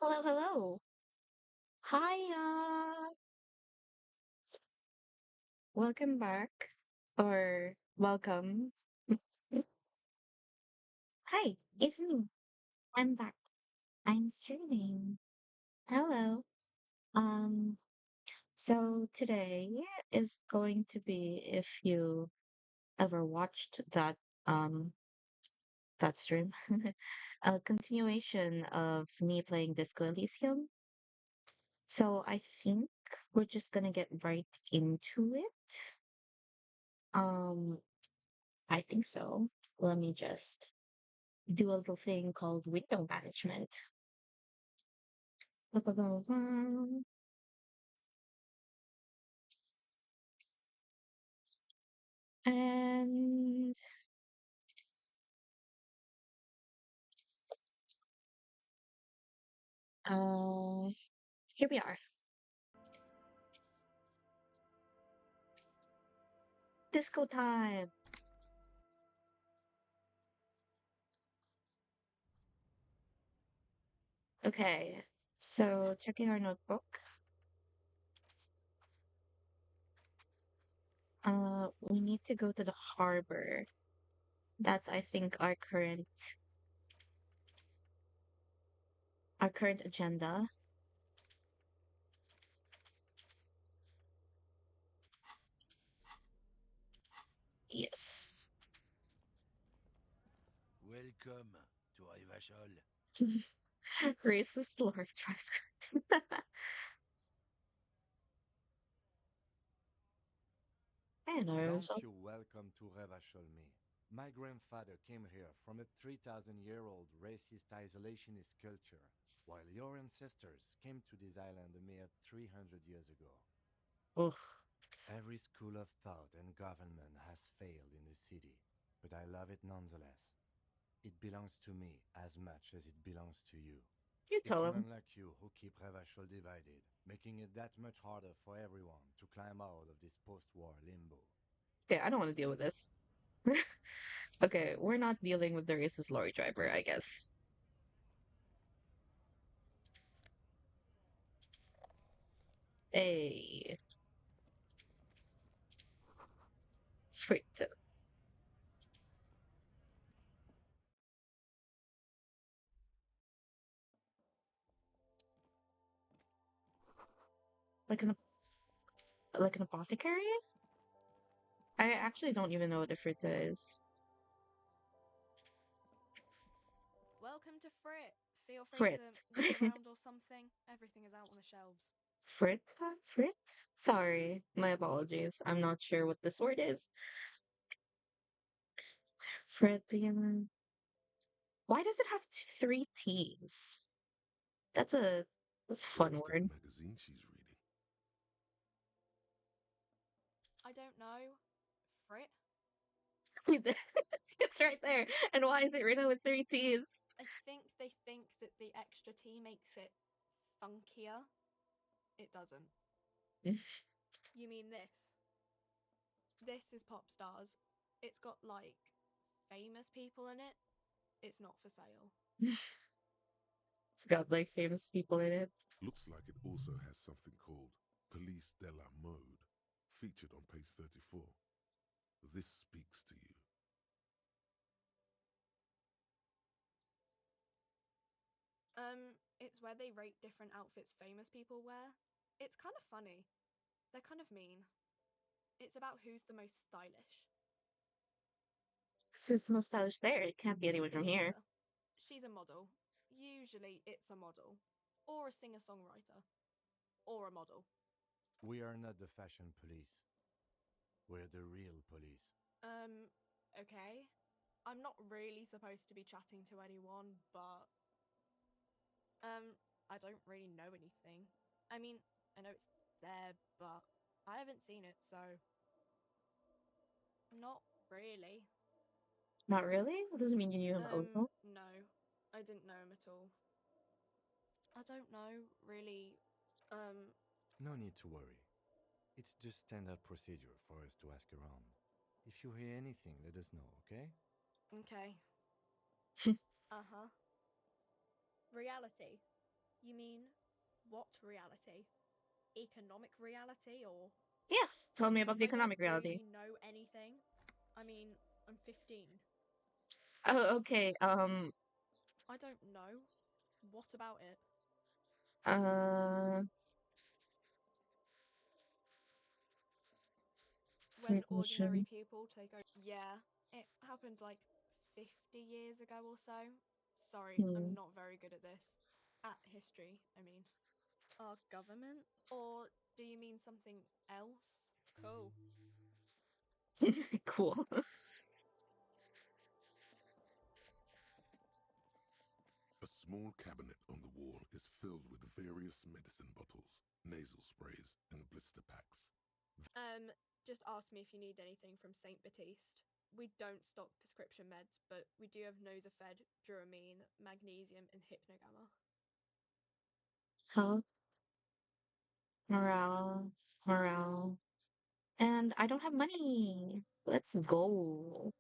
Hello, hello. Hi, welcome back or welcome. Hi, it's me. I'm back. I'm streaming. Hello. Um, so today is going to be if you ever watched that stream, a continuation of me playing Disco Elysium. So I think we're just gonna get right into it. Um, I think so. Let me just do a little thing called window management. And uh, here we are. Disco time. Okay, so checking our notebook. We need to go to the harbor. That's, I think, our current agenda. Yes. Welcome to Rivachol. Racist lord driver. Hello. Don't So, you welcome to Rivachol me. My grandfather came here from a 3,000-year-old racist isolationist culture, while your ancestors came to this island a mere 300 years ago. ugh. Every school of thought and government has failed in the city, but I love it nonetheless. It belongs to me as much as it belongs to you. You It's tell him. men like you who keep Revachol divided, making it that much harder for everyone to climb out of this post-war limbo. Okay, I don't want to deal with this. Okay, we're not dealing with the racist lorry driver, I guess. A fruit, like an apothecary. I actually don't even know what a fruit is. Welcome to Frit. Feel free to Frit, look around or something. Everything is out on the shelves. frit, frit. Sorry, my apologies. I'm not sure what this word is. Frit. Why does it have three T's? That's a that's a fun What's that word. magazine she's reading? I don't know. Frit? It's right there. And why is it written with three T's? I think they think that the extra T makes it funkier. It doesn't. You mean this? This is Pop Stars. It's got like famous people in it. It's not for sale. It's got like famous people in it. Looks like it also has something called Police de la Mode, featured on page 34. This speaks to you. It's where they rate different outfits famous people wear. It's kind of funny. They're kind of mean. It's about who's the most stylish. So who's the most stylish there? It can't be anyone from here. Elisa. She's a model. Usually it's a model. Or a singer songwriter. Or a model. We are not the fashion police. We're the real police. Um, okay. I'm not really supposed to be chatting to anyone, but. I don't really know anything. I mean, I know it's there, but I haven't seen it, so. Not really. Not really? What does it mean you knew him Ozo? No. I didn't know him at all. I don't know, really. Um, No need to worry. It's just standard procedure for us to ask around. If you hear anything, let us know, okay? okay. Uh huh. Reality. You mean what reality? Economic reality or Yes, tell me about the I don't economic reality. really know anything. I mean, I'm 15. Oh, okay. I don't know. What about it? Uh, When ordinary Mission. people take over. Yeah, it happened like 50 years ago or so. Sorry, I'm Hmm. not very good at this. At history, I mean. Our government? Or do you mean something else? Cool. Cool. A small cabinet on the wall is filled with various medicine bottles, nasal sprays, and blister packs. Just ask me if you need anything from St. Baptiste. We don't stock prescription meds, but we do have Nosafed, Dramamine, magnesium, and Hypnogamma. Health, morale, morale. And I don't have money. Let's go.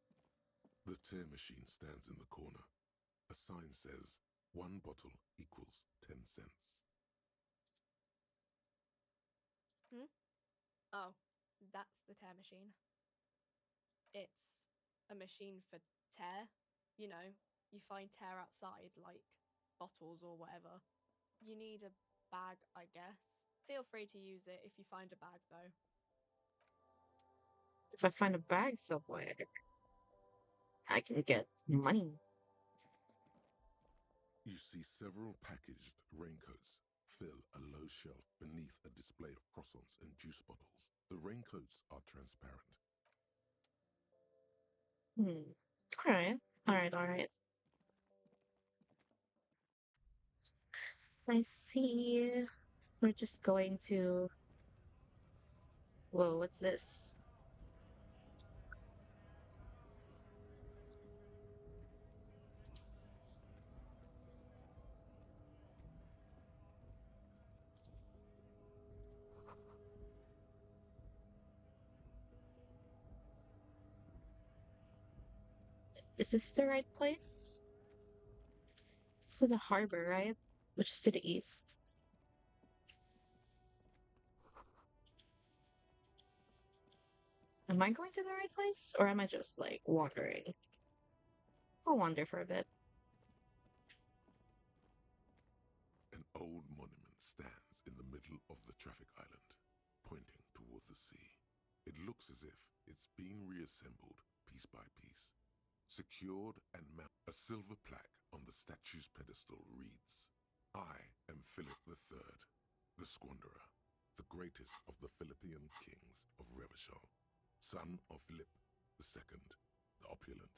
The tear machine stands in the corner. A sign says, 1 bottle equals 10 cents. Oh, that's the tear machine. It's a machine for tear. You know, you find tear outside, like bottles or whatever. You need a bag, I guess. Feel free to use it if you find a bag, though. If I find a bag somewhere, I can get money. You see several packaged raincoats fill a low shelf beneath a display of croissants and juice bottles. The raincoats are transparent. Hmm. All right. All right. All right. I see. We're just going to. Whoa, what's this? Is this the right place? To the harbor, right? Which is to the east. Am I going to the right place? Or am I just like wandering? I'll wander for a bit. An old monument stands in the middle of the traffic island, pointing toward the sea. It looks as if it's been reassembled piece by piece, secured and mounted. A silver plaque on the statue's pedestal reads, I am Philip III, the Squanderer, the greatest of the Philippian kings of Revachol, son of Philip II, the opulent,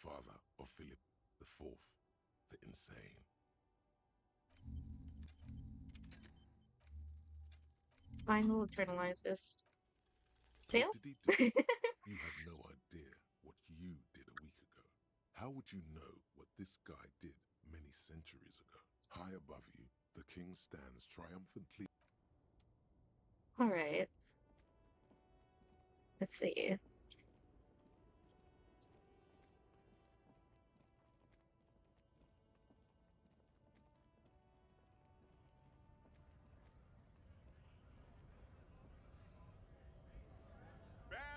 father of Philip IV, the insane. I will internalize this. What Fail? did he do? You have no idea what you did a week ago. How would you know what this guy did many centuries ago? High above you, the king stands triumphantly. All right. Let's see.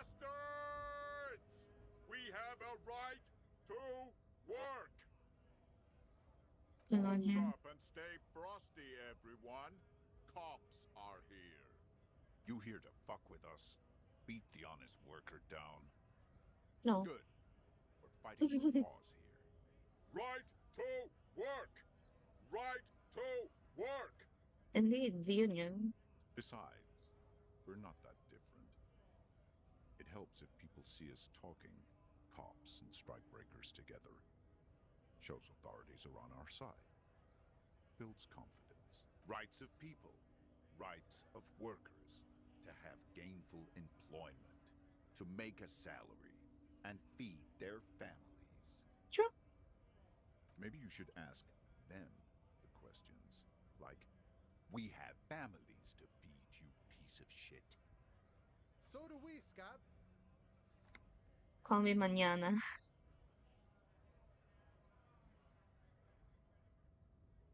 Bastards! We have a right to work! Hang on Hold here. up and stay frosty, everyone. Cops are here. You here to fuck with us? Beat the honest worker down. No. Good. We're fighting your cause here. Right to work! Right to work! Indeed, the union. Besides, we're not that different. It helps if people see us talking, cops and strikebreakers together. Shows authorities are on our side. Builds confidence. Rights of people. Rights of workers. To have gainful employment. To make a salary. And feed their families. Sure. Maybe you should ask them the questions. Like, We have families to feed, you piece of shit. So do we, Scott. Call me mañana.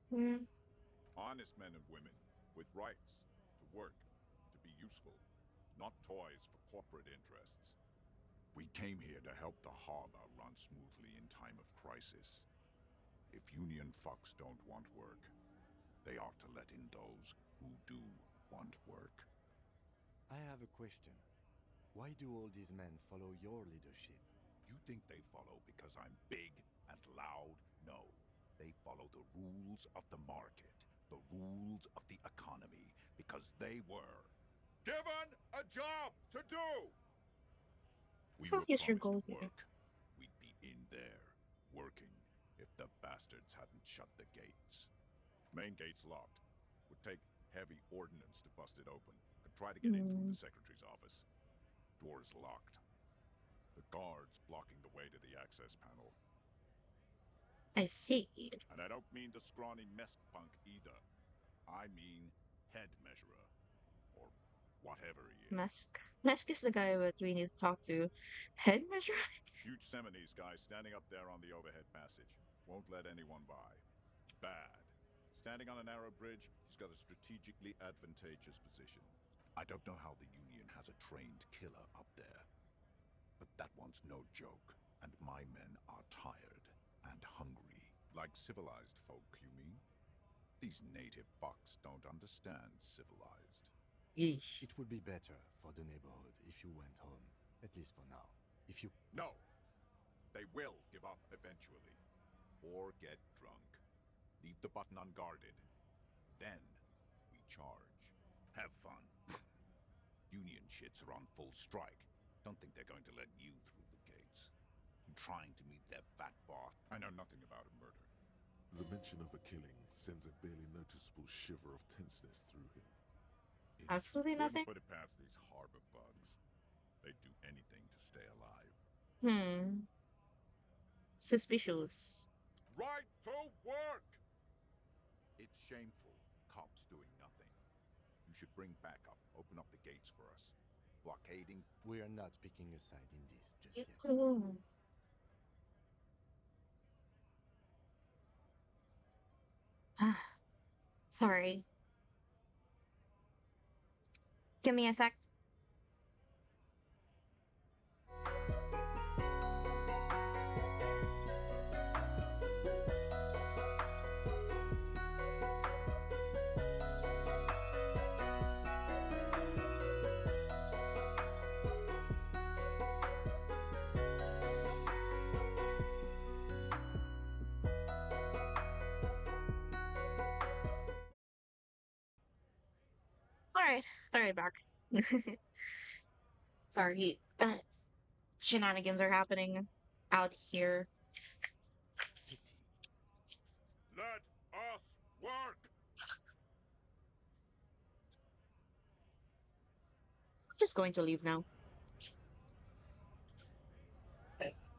Hmm. Honest men and women with rights to work, to be useful, not toys for corporate interests. We came here to help the harbor run smoothly in time of crisis. If Union fucks don't want work, they ought to let in those who do want work. I have a question. Why do all these men follow your leadership? You think they follow because I'm big and loud? No. They follow the rules of the market, the rules of the economy, because they were given a job to do! We So were here's your promised goal here. work. We'd be in there, working, if the bastards hadn't shut the gates. Main gate's locked. Would take heavy ordnance to bust it open. Could try to get in through Hmm, the secretary's office. Door's locked. The guards blocking the way to the access panel. I see. And I don't mean the scrawny mesk punk either. I mean head measurer. Or whatever he is. Musk. Musk is the guy that we need to talk to. Head measure? Huge Seminese guy standing up there on the overhead passage. Won't let anyone by. Bad. Standing on a narrow bridge, he's got a strategically advantageous position. I don't know how the Union has a trained killer up there. But that one's no joke, and my men are tired and hungry. Like civilized folk, you mean? These native fucks don't understand civilized. Yeesh. It would be better for the neighborhood if you went home, at least for now. If you... No! They will give up eventually. Or get drunk. Leave the button unguarded. Then we charge. Have fun. Union shits are on full strike. Don't think they're going to let you through the gates. I'm trying to meet their fat boss. I know nothing about a murder. The mention of a killing sends a barely noticeable shiver of tenseness through him. Absolutely nothing? Wouldn't put it past these harbor bugs. They'd do anything to stay alive. Hmm. Suspicious. Right to work! It's shameful. Cops doing nothing. You should bring backup. Open up the gates for us. Blockading. We are not picking a side in this just You yet. too. Sorry. Give me a sec. Alright. Alright, back. Sorry. Shenanigans are happening out here. Pity. Let us work! I'm just going to leave now.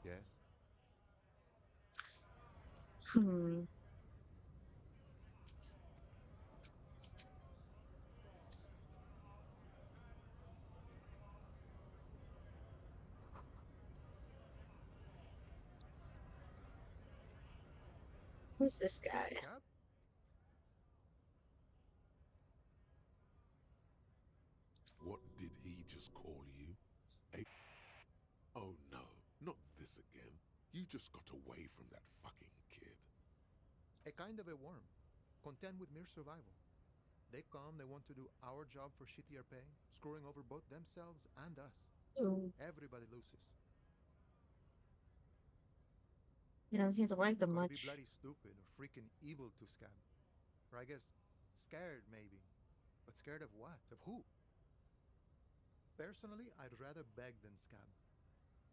Yes? Hmm. Who's this guy? Scab? What did he just call you? A... Oh no, not this again. You just got away from that fucking kid. A kind of a worm, content with mere survival. They come, they want to do our job for shittier pay, screwing over both themselves and us. Ooh, Everybody loses. he doesn't seem to like them Gotta be much. bloody stupid or freaking evil to Scab. Or I guess scared, maybe. But scared of what? Of who? Personally, I'd rather beg than Scab.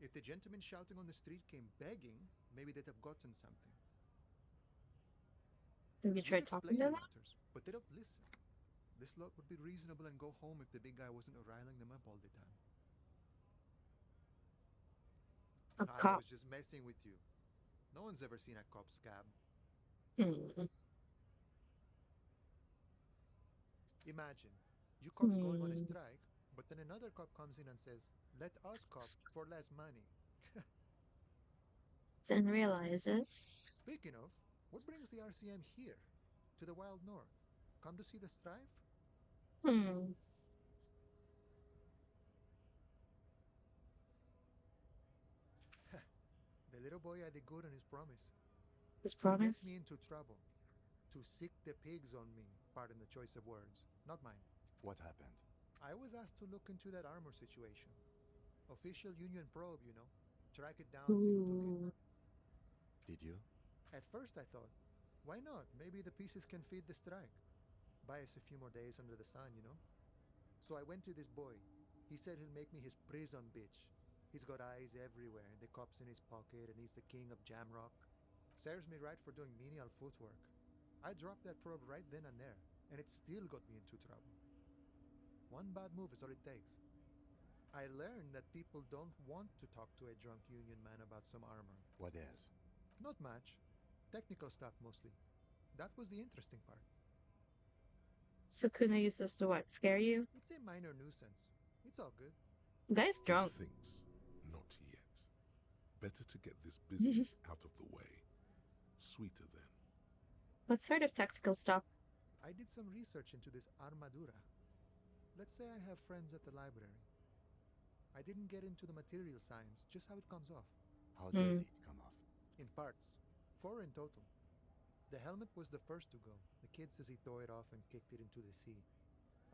If the gentleman shouting on the street came begging, maybe they'd have gotten something. Have you We could tried talking explain to the them? matters, but they don't listen. This lot would be reasonable and go home if the big guy wasn't riling them up all the time. A I cop. was just messing with you. No one's ever seen a cop Scab. Hmm. Imagine, you cops going on a Hmm. strike, but then another cop comes in and says, let us cop for less money. Then realizes. Speaking of, what brings the RCM here? To the wild north? Come to see the strife? Hmm. The little boy had a good on his promise. This To get me promise? into trouble. To sick the pigs on me. Pardon the choice of words. Not mine. What happened? I was asked to look into that armor situation. Official Union probe, you know. Track it down, see who took it. Ooh. Did you? At first I thought, why not? Maybe the pieces can feed the strike. Buy us a few more days under the sun, you know? So I went to this boy. He said he'll make me his prison bitch. He's got eyes everywhere, the cups in his pocket, and he's the king of Jamrock. Serves me right for doing menial footwork. I dropped that probe right then and there, and it still got me into trouble. One bad move is all it takes. I learned that people don't want to talk to a drunk Union man about some armor. What else? Not much. Technical stuff mostly. That was the interesting part. So Kuna used this to what? Scare you? It's a minor nuisance. It's all good. The guy's He drunk. thinks, not yet. Better to get this business out of the way. Sweeter then. What sort of technical stuff? I did some research into this armadura. Let's say I have friends at the library. I didn't get into the material science, just how it comes off. How does Hmm. it come off? In parts. 4 in total. The helmet was the first to go. The kid says he tore it off and kicked it into the sea.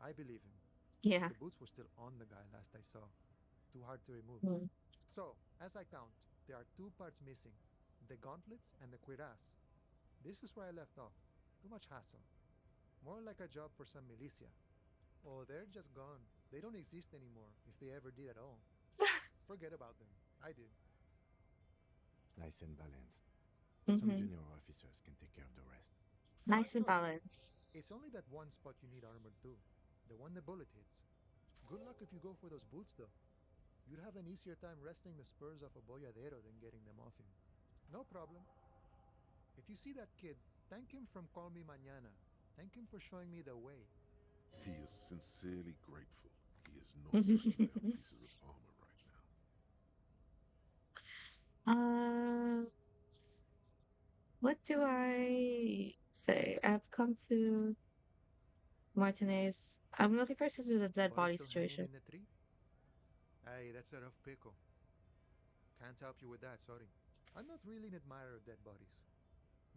I believe him. Yeah. The boots were still on the guy last I saw. Too hard to remove. Hmm. So, as I count, there are 2 parts missing. The gauntlets and the cuirass. This is where I left off. Too much hassle. More like a job for some militia. Oh, they're just gone. They don't exist anymore, if they ever did at all. Forget about them. I did. Nice and balanced. Some Mm-hmm. junior officers can take care of the rest. Nice and Sure. balanced. It's only that one spot you need armored too. The one the bullet hits. Good luck if you go for those boots though. You'd have an easier time wresting the spurs off a boyadero than getting them off him. No problem. If you see that kid, thank him from Call Me Mañana. Thank him for showing me the way. He is sincerely grateful he is not tracking down pieces of armor right now. uh, what do I say? I've come to Martinez. I'm looking for to do the dead Body body still hanging situation. in the tree? Aye, that's a rough pickle. Can't help you with that, sorry. I'm not really an admirer of dead bodies.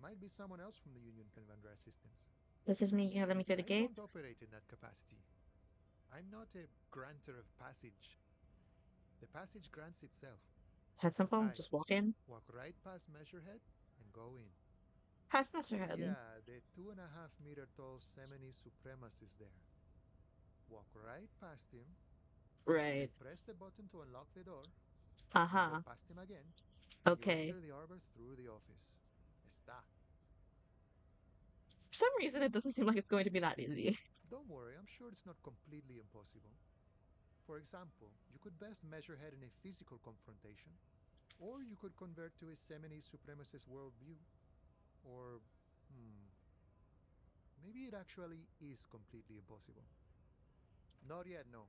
Might be someone else from the Union can render assistance. This is me. You can let me through the I gate. don't operate in that capacity. I'm not a granter of passage. The passage grants itself. Head simple. Aye, Just walk in. walk right past Measurehead and go in. Past Master Head. Yeah, the 2.5 meter tall Semini Supremus is there. Walk right past him, then Right. press the button to unlock the door, then go Uh-huh. past him again. You Okay. enter the arbor through the office. Está. For some reason, it doesn't seem like it's going to be that easy. Don't worry, I'm sure it's not completely impossible. For example, you could best Measurehead in a physical confrontation, or you could convert to a Semini Supremacist worldview. Or, maybe it actually is completely impossible. Not yet, no.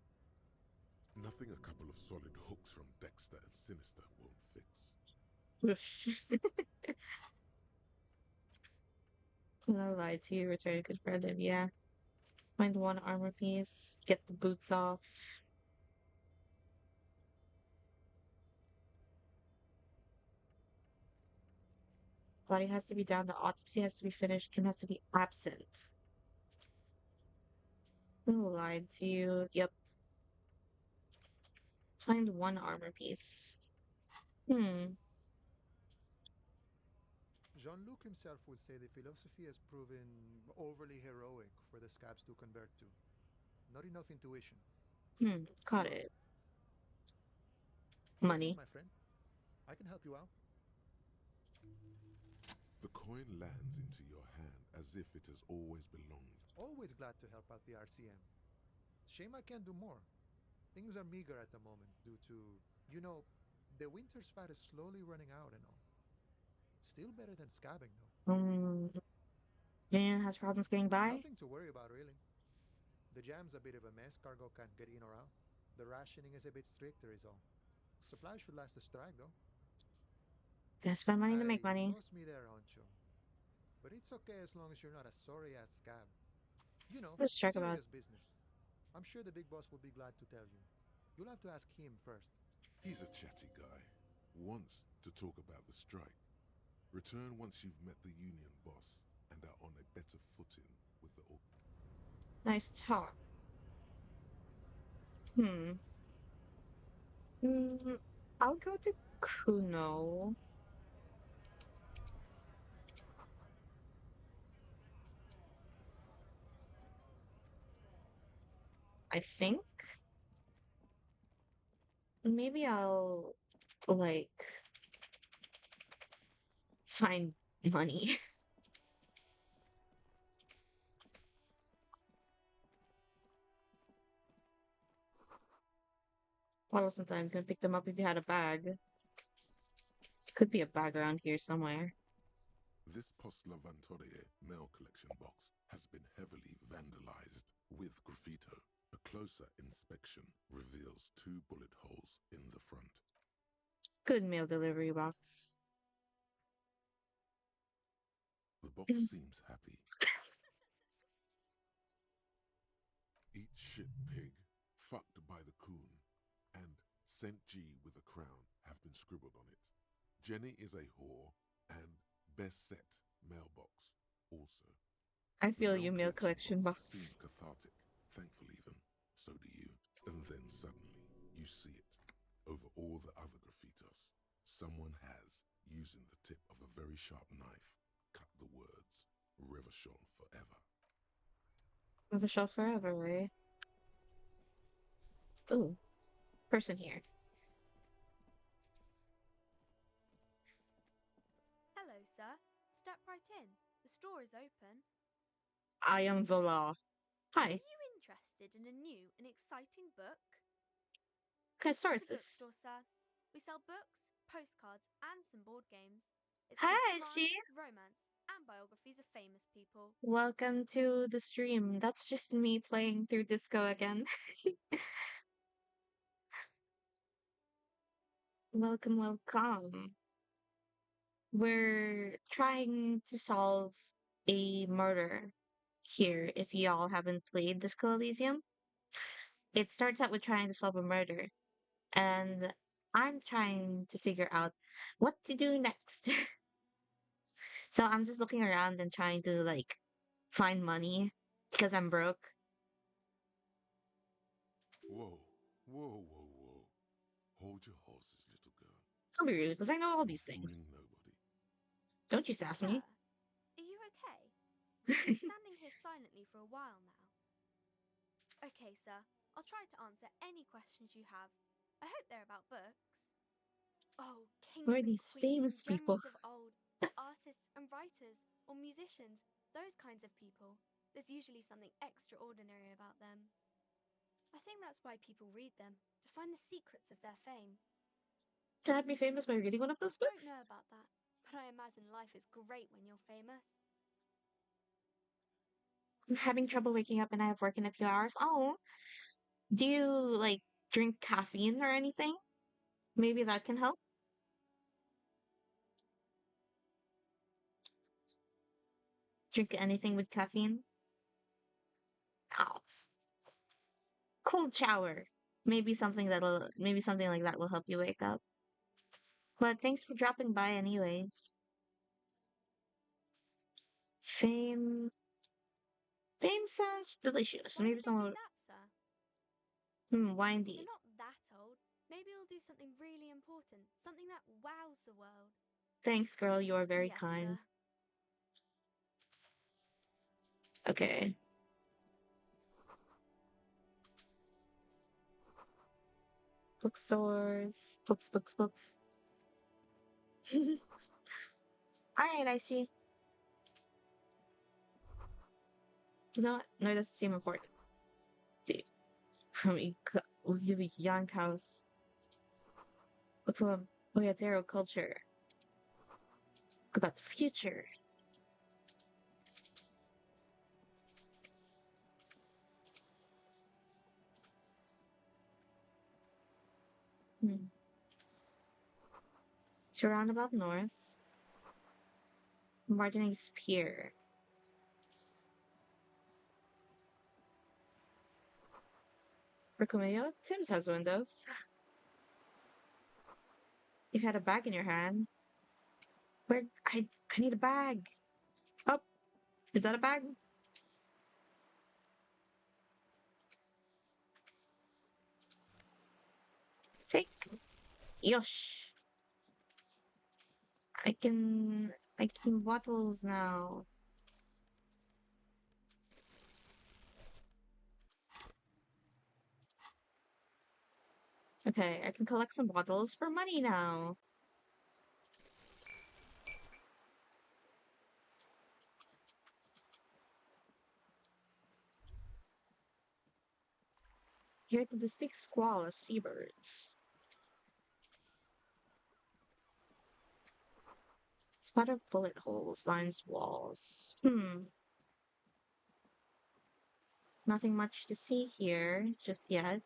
Nothing a couple of solid hooks from Dexter and Sinister won't fix. Oof. No lie to you. Return a good friend of yeah. Find one armor piece. Get the boots off. Body has to be down. The autopsy has to be finished. Kim has to be absent. No lied to you. Yep. Find one armor piece. Hmm. Jean-Luc himself would say the philosophy has proven overly heroic for the scabs to convert to. Not enough intuition. Hmm. Got Sure. it. Feel free, Money. my friend. I can help you out. The coin lands into your hand as if it has always belonged. Always glad to help out the RCM. Shame I can't do more. Things are meager at the moment due to, you know, the winter's fat is slowly running out and all. Still better than scabbing, though. Union has problems getting by? Nothing to worry about, really. The jam's a bit of a mess. Cargo can't get in or out. The rationing is a bit stricter, is all. Supplies should last the strike, though. Gotta spend money to make I money. lost me there, Honcho. But it's okay as long as you're not a sorry ass scab. You know, Let's check about. serious business. I'm sure the big boss will be glad to tell you. You'll have to ask him first. He's a chatty guy. Wants to talk about the strike. Return once you've met the union boss and are on a better footing with the. Nice talk. Hmm. Mm, I'll go to Kuno. I think maybe I'll like find money. Well, sometimes you can pick them up if you had a bag. Could be a bag around here somewhere. This Post Lavantorie mail collection box has been heavily vandalized with graffito. A closer inspection reveals 2 bullet holes in the front. Good mail delivery box. The box seems happy. Eat shit pig, fucked by the coon, and Saint G with a crown have been scribbled on it. Jenny is a whore, and best set mailbox also. I The feel you, mail collection box box. seems cathartic, thankful even. So do you. And then suddenly, you see it. Over all the other graffitos, someone has, using the tip of a very sharp knife, cut the words, Revachon forever. With a shelf forever, right? Ooh, person here. Hello, sir. Step right in. The store is open. I am the law. Are Hi. you interested in a new and exciting book? What kind of store It's is a this? bookstore, sir. We sell books, postcards, and some board games. It's full of Hi, crime, she. romance, and biographies of famous people. Welcome to the stream. That's just me playing through disco again. Welcome, welcome. We're trying to solve a murder here. If y'all haven't played Disco Elysium, it starts out with trying to solve a murder, and I'm trying to figure out what to do next. So I'm just looking around and trying to like find money because I'm broke. Whoa, whoa, whoa, whoa. Hold your horses, little girl. I'll be real because I know all You're these fooling things. nobody. Don't you sass Sir, me. are you okay? You've been standing here silently for a while now. Okay, sir. I'll try to answer any questions you have. I hope they're about books. Oh, Who kings are and these queens and famous people? generals of old, artists and writers, or musicians, those kinds of people. There's usually something extraordinary about them. I think that's why people read them, to find the secrets of their fame. Can I be famous by reading one of those Don't books? know about that, but I imagine life is great when you're famous. I'm having trouble waking up and I have work in a few hours. Oh, do you like drink caffeine or anything? Maybe that can help. Drink anything with caffeine? Oh, cold shower. Maybe something like that will help you wake up. But thanks for dropping by anyways. Fame. Fame sounds delicious. Why Maybe would they do someone. that, sir? Why You're indeed. not that old. Maybe you'll do something really important, something that wows the world. Thanks, girl. You are very Yes, kind. sir. Okay. Bookstores. Books, books, books. Alright, I see. You know what? No, it doesn't seem important. See, from Young House. Look from Boyatero culture. Look about the future. Hmm. To roundabout north. Martinez Pier. Rakumeyo, Tim's has windows. You've had a bag in your hand. Where I need a bag. Oh, is that a bag? Take. Yosh. I can bottles now. Okay, I can collect some bottles for money now. Hear the distinct squall of seabirds. Spot of bullet holes lines walls. Nothing much to see here just yet.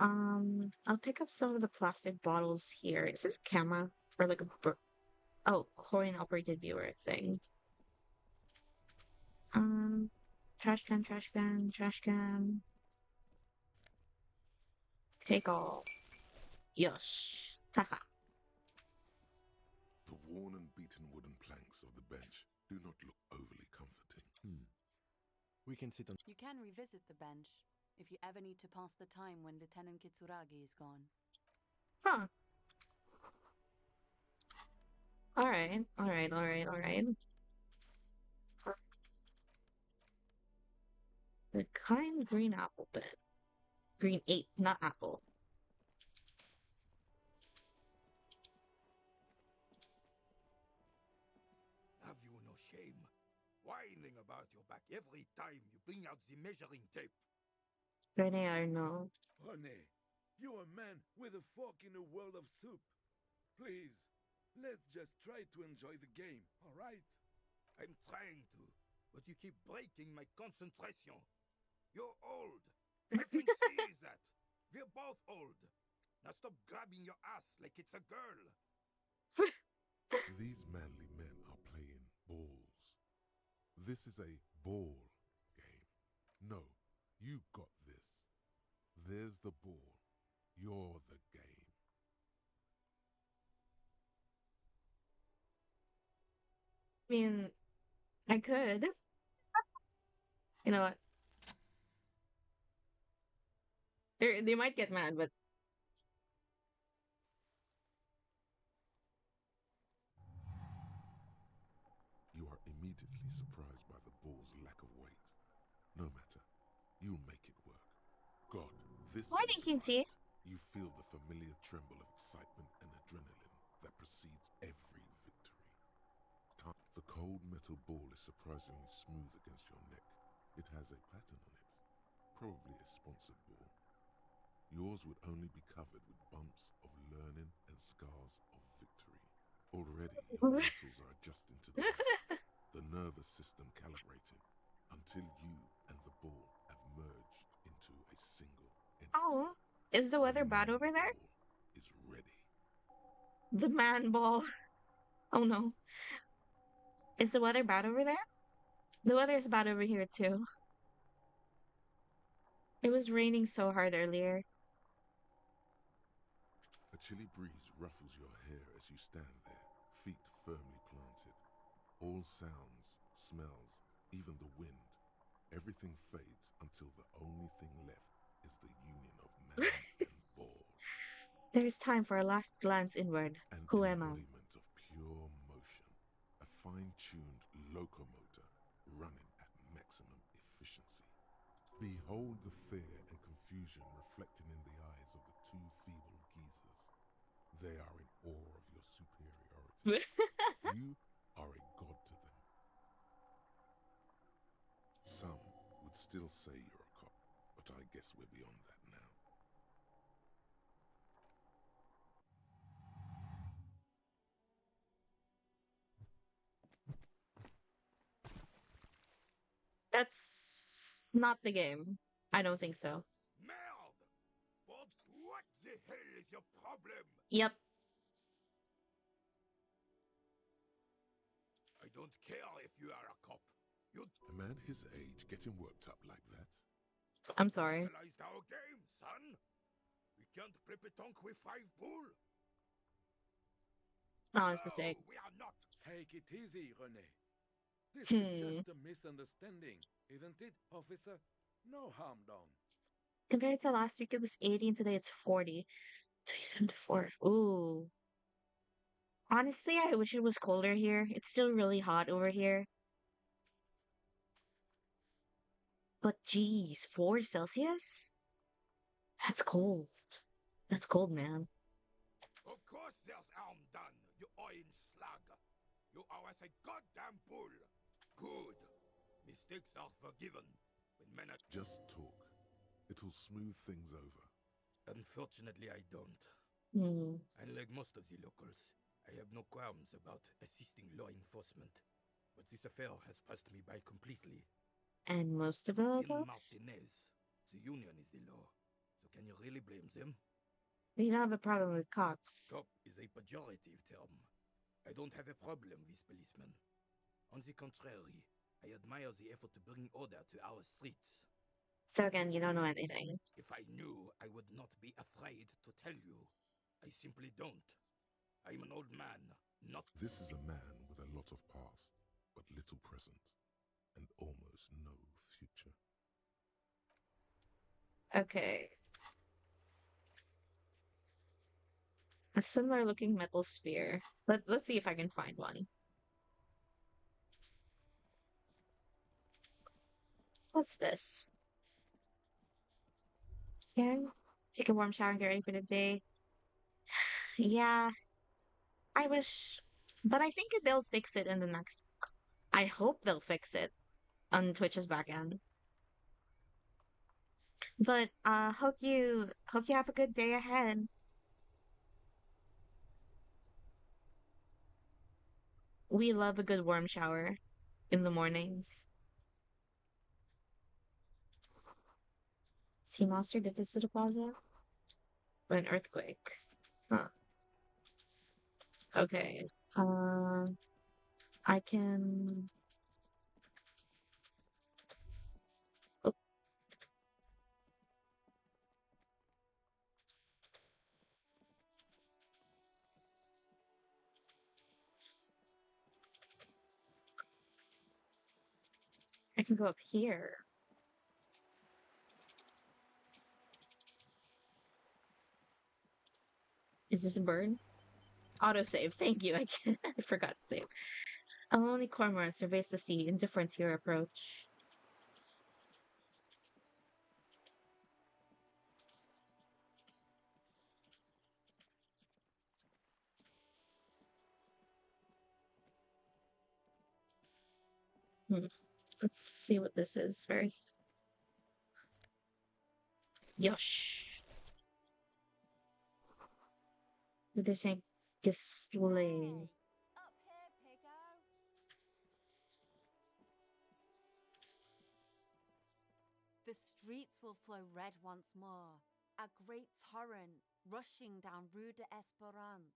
I'll pick up some of the plastic bottles here. Is this a camera or like a coin operated viewer thing? Um, trash can, trash can, trash can. Take all. Yosh. Haha. The worn and beaten wooden planks of the bench do not look overly comforting. We can sit on. You can revisit the bench if you ever need to pass the time when Lieutenant Kitsuragi is gone. Huh. Alright, alright, alright, alright. The kind green apple bit. Green ape, not apple. Have you no shame? Whining about your back every time you bring out the measuring tape. Rene or no. Rene, you're a man with a fork in a world of soup. Please, let's just try to enjoy the game, all right? I'm trying to, but you keep breaking my concentration. You're old. I can see that. We're both old. Now stop grabbing your ass like it's a girl. These manly men are playing balls. This is a ball game. No, you got this. There's the ball. You're the game. I mean, I could. You know what? They might get mad, but You are immediately surprised by the ball's lack of weight. No matter, you'll make it work. God, this morning, is Cutie. right. You feel the familiar tremble of excitement and adrenaline that precedes every victory. The cold metal ball is surprisingly smooth against your neck. It has a pattern on it, probably a sponsored ball. Yours would only be covered with bumps of learning and scars of victory. Already, your muscles are adjusting to the weight, the nervous system calibrating, until you and the ball have merged into a single entity. Oh, is the weather bad over there? Is ready. The man ball. Oh no. Is the weather bad over there? The weather is bad over here too. It was raining so hard earlier. A chilly breeze ruffles your hair as you stand there, feet firmly planted. All sounds, smells, even the wind, everything fades until the only thing left is the union of man and ball. There's time for a last glance inward. An Who am I? embodiment of pure motion, a fine-tuned locomotor running at maximum efficiency. Behold the fear and confusion reflecting in the eyes of the two feeble geezers. They are in awe of your superiority. You are a god to them. Some would still say you're a cop, but I guess we're beyond that now. That's not the game. I don't think so. Merde! What the hell is your problem? Yep. I don't care if you are a cop. You A man his age getting worked up like that? I'm sorry. civilized our game, son. We can't play pétanque with 5 bull. Honest No, mistake. we are not. Take it easy, Rene. This is Hmm. just a misunderstanding, isn't it, officer? No harm done. Compared to last week, it was 80, and today it's 40. 374. Ooh. Honestly, I wish it was colder here. It's still really hot over here. But geez, 4 Celsius? That's cold. That's cold, man. Of course there's harm done, you orange slug. You are as a goddamn bull. Good. Mistakes are forgiven when men are... Just talk. It'll smooth things over. Unfortunately, I don't. Hmm. Unlike most of the locals, I have no qualms about assisting law enforcement. But this affair has passed me by completely. And most of the In locals? Martinez, the union is the law. So can you really blame them? They don't have a problem with cops. Cop is a pejorative term. I don't have a problem with policemen. On the contrary, I admire the effort to bring order to our streets. So again, you don't know anything. If I knew, I would not be afraid to tell you. I simply don't. I'm an old man, not... This is a man with a lot of past, but little present, and almost no future. Okay. A similar looking metal sphere. Let's see if I can find one. What's this? Yeah. Take a warm shower and get ready for the day. Yeah, I wish, but I think they'll fix it in the next. I hope they'll fix it on Twitch's back end. But hope you have a good day ahead. We love a good warm shower in the mornings. Sea monster did this to the plaza? An earthquake. Huh. Okay. I can. Oh, I can go up here. Is this a bird? Autosave. Thank you. I forgot to save. A lonely cormorant surveys the sea, indifferent to your approach. Hmm. Let's see what this is first. Yosh. This ain't display. Hey, up here, Piggo. The streets will flow red once more, a great torrent rushing down Rue de Esperance.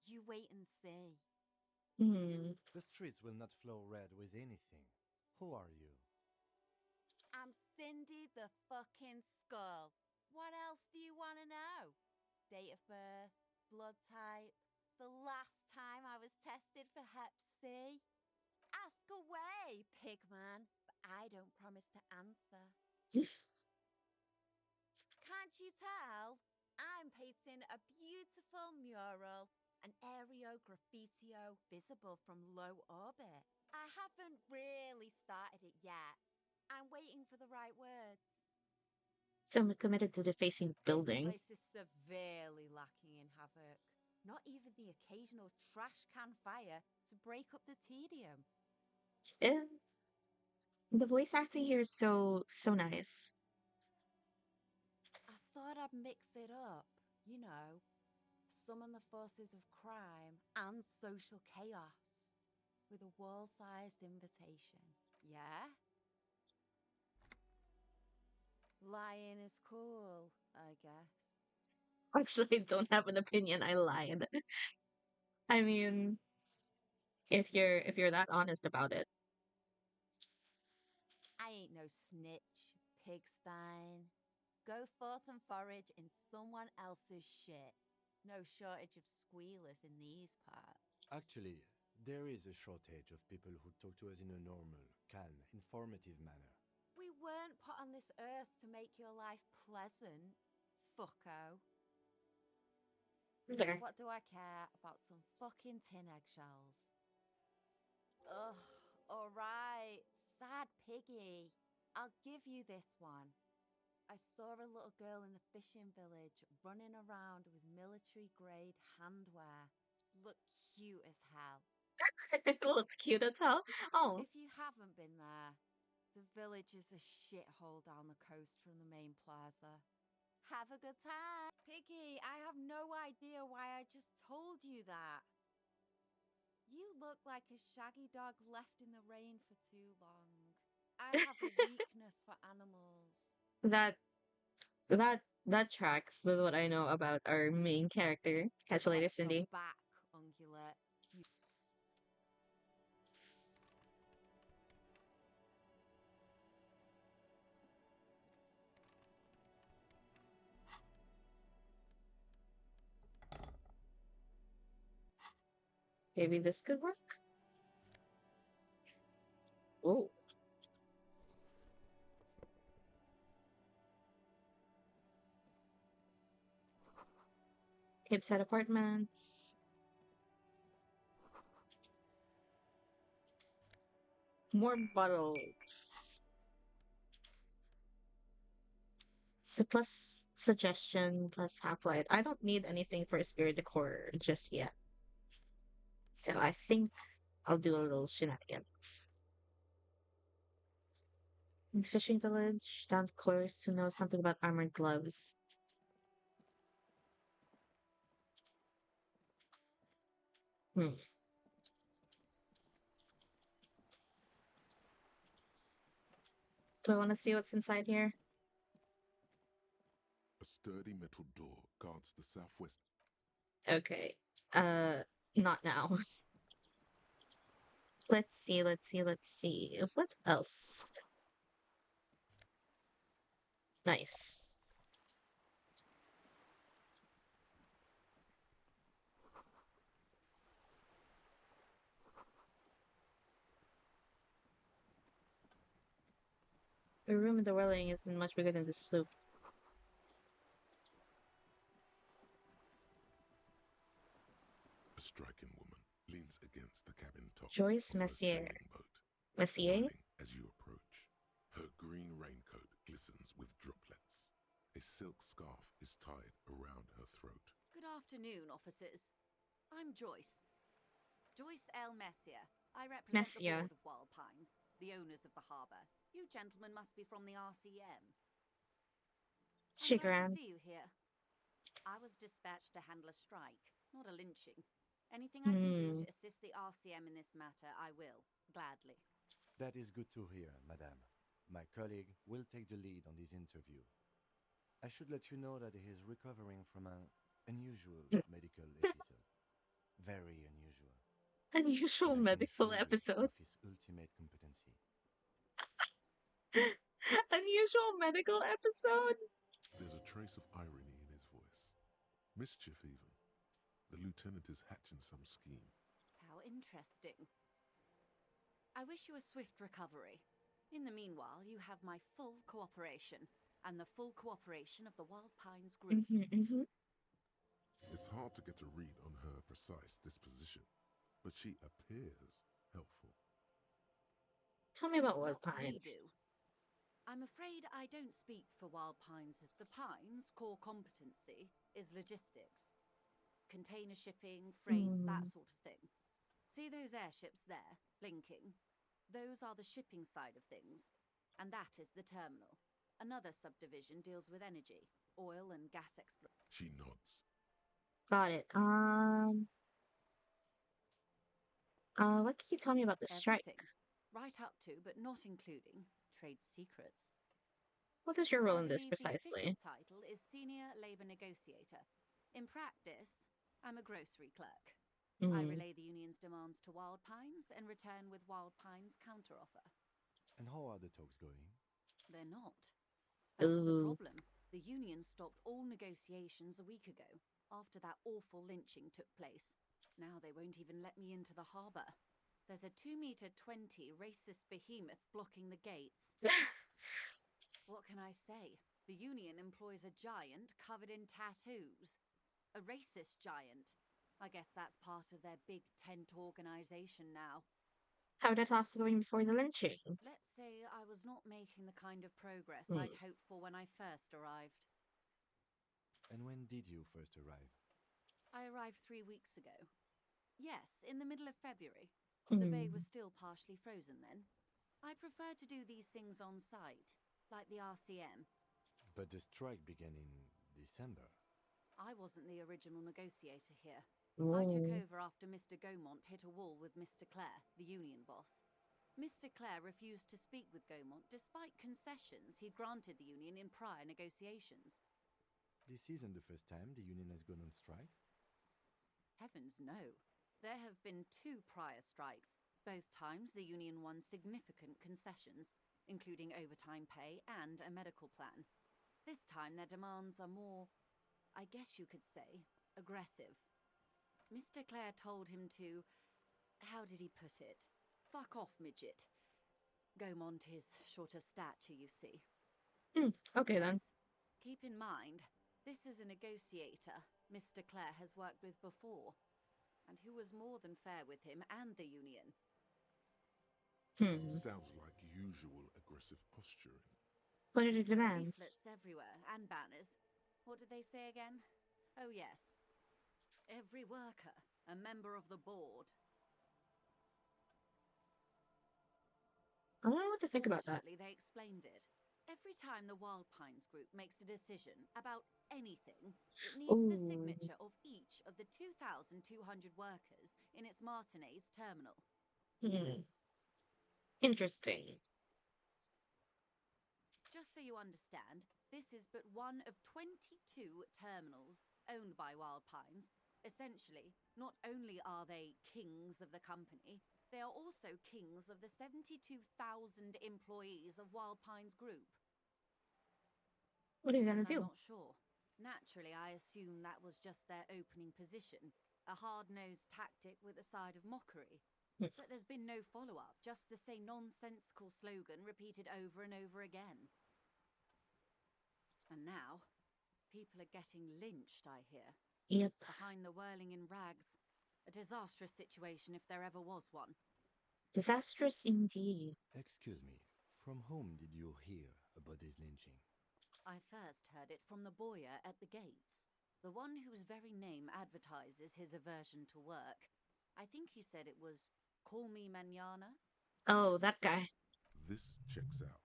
You wait and see. Hmm. The streets will not flow red with anything. Who are you? I'm Cindy the fucking Skull. What else do you want to know? Date of birth, blood type, the last time I was tested for Hep C? Ask away, pigman, but I don't promise to answer. Can't you tell? I'm painting a beautiful mural, an aereo graffitio visible from low orbit. I haven't really started it yet. I'm waiting for the right words. Someone committed to defacing the This building. place is severely lacking in havoc. Not even the occasional trash can fire to break up the tedium. Eh, the voice acting here is so nice. I thought I'd mix it up, you know, summon the forces of crime and social chaos with a wall-sized invitation. Yeah? Lying is cool, I guess. Actually, I don't have an opinion. I lied. I mean, if you're that honest about it. ain't no snitch, pigstein. Go forth and forage in someone else's shit. No shortage of squealers in these parts. Actually, there is a shortage of people who talk to us in a normal, calm, informative manner. We weren't put on this earth to make your life pleasant, fucko. There. What do I care about some fucking tin eggshells? Ugh, alright, sad piggy. I'll give you this one. I saw a little girl in the fishing village running around with military grade handwear. Look cute as hell. It looks cute as hell. Oh. If you haven't been there, the village is a shithole down the coast from the main plaza. Have a good time. Piggy, I have no idea why I just told you that. You look like a shaggy dog left in the rain for too long. I have a weakness for animals. That that tracks with what I know about our main character. Catch you later, Watch your Cindy. back, ungulate. You Maybe this could work. Oh. Cape Side Apartments. More bottles. So plus suggestion plus half-light. I don't need anything for spirit decor just yet. So I think I'll do a little shenanigans. In fishing village, down close who knows something about armored gloves. Hmm. Do I want to see what's inside here? A sturdy metal door guards the southwest. Okay. Uh, not now. Let's see, let's see, let's see. What else? Nice. The room in the whirling is much bigger than the sloop. A striking woman leans against the cabin top Joyce of her Messier. sailing boat, Messier? smiling as you approach. Her green raincoat glistens with droplets. A silk scarf is tied around her throat. Good afternoon, officers. I'm Joyce. Joyce L. Messier. I represent the Messier. Board of Wild Pines, the owners of the harbour. You gentlemen must be from the RCM. I'm glad to Chigran. see you here. I was dispatched to handle a strike, not a lynching. Anything I can do to assist the RCM in this matter, I will, gladly. That is good to hear, madame. My colleague will take the lead on this interview. I should let you know that he is recovering from an unusual medical episode. Very unusual. Unusual But I can medical assure you episode. of his ultimate competency. Unusual medical episode? There's a trace of irony in his voice. Mischief, even. The lieutenant is hatching some scheme. How interesting. I wish you a swift recovery. In the meanwhile, you have my full cooperation, and the full cooperation of the Wild Pines group. It's hard to get a read on her precise disposition, but she appears helpful. Tell me about Wild What we Pines. do. I'm afraid I don't speak for Wild Pines. The Pines' core competency is logistics. Container shipping, freight, that sort of thing. See those airships there, blinking? Those are the shipping side of things. And that is the terminal. Another subdivision deals with energy, oil and gas exploration. She nods. Got it. What can you tell me about the strike? Everything. Right up to, but not including, trade secrets. What is your role I in this believe the official precisely? title is Senior Labor Negotiator. In practice, I'm a grocery clerk. I relay the union's demands to Wild Pines and return with Wild Pines' counteroffer. And how are the talks going? They're not. That's the Ooh. problem. The union stopped all negotiations a week ago, after that awful lynching took place. Now they won't even let me into the harbour. There's a 2-meter 20 racist behemoth blocking the gates. What can I say? The union employs a giant covered in tattoos. A racist giant. I guess that's part of their big tent organization now. How were the talks going before the lynching? Let's say I was not making the kind of progress Hmm. I'd hoped for when I first arrived. And when did you first arrive? I arrived 3 weeks ago. Yes, in the middle of February. The bay was Hmm. still partially frozen then. I prefer to do these things on site, like the RCM. But the strike began in December. I wasn't the original negotiator here. I took Oh. over after Mr. Gaumont hit a wall with Mr. Clare, the union boss. Mr. Clare refused to speak with Gaumont despite concessions he'd granted the union in prior negotiations. This isn't the first time the union has gone on strike. Heavens no. There have been 2 prior strikes. Both times the union won significant concessions, including overtime pay and a medical plan. This time their demands are more, I guess you could say, aggressive. Mr. Clare told him to, how did he put it? Fuck off, midget. Gaumont is short of stature, you see. Hmm. Okay then. Yes. Keep in mind, this is a negotiator Mr. Clare has worked with before, and who was more than fair with him and the union. Hmm. Sounds like usual aggressive posturing. What are the There are demands? leaflets everywhere, and banners. What did they say again? Oh yes. Every worker, a member of the board. I don't know what to think about that. Fortunately, they explained it. Every time the Wild Pines group makes a decision about anything, it needs the Ooh. signature of each of the 2,200 workers in its Martinez terminal. Hmm. Interesting. Just so you understand, this is but one of 22 terminals owned by Wild Pines. Essentially, not only are they kings of the company, they are also kings of the 72,000 employees of Wild Pines Group. What are you gonna And I'm do? not sure. Naturally, I assume that was just their opening position, a hard-nosed tactic with a side of mockery. Hmm. But there's been no follow-up, just the same nonsensical slogan repeated over and over again. And now, people are getting lynched, I hear. Yep. Behind the whirling in rags. A disastrous situation if there ever was one. Disastrous indeed. Excuse me, from whom did you hear about this lynching? I first heard it from the bowyer at the gates, the one whose very name advertises his aversion to work. I think he said it was, "Call me manana." Oh, that guy. This checks out.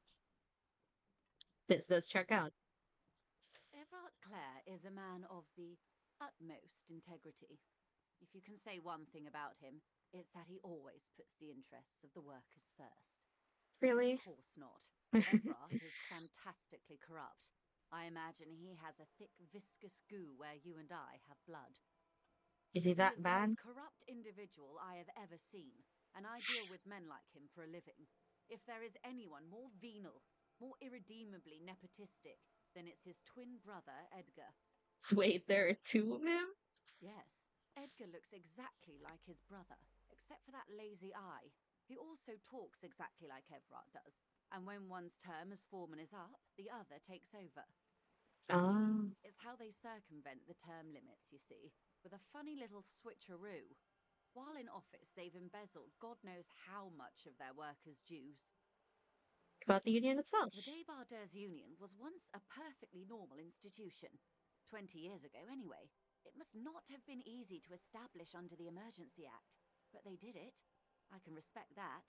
This does check out. Everard Clare is a man of the utmost integrity. If you can say one thing about him, it's that he always puts the interests of the workers first. Really? Of course not. Everard is fantastically corrupt. I imagine he has a thick, viscous goo where you and I have blood. Is he He that is the bad? most corrupt individual I have ever seen, and I deal with men like him for a living. If there is anyone more venal, more irredeemably nepotistic, then it's his twin brother, Edgar. Wait, there are 2 of him? Yes, Edgar looks exactly like his brother, except for that lazy eye. He also talks exactly like Everard does, and when one's term as foreman is up, the other takes over. Ah. It's how they circumvent the term limits, you see, with a funny little switcheroo. While in office, they've embezzled God knows how much of their workers' dues. About the union itself. The Débardeurs Union was once a perfectly normal institution. 20 years ago, anyway. It must not have been easy to establish under the Emergency Act, but they did it. I can respect that.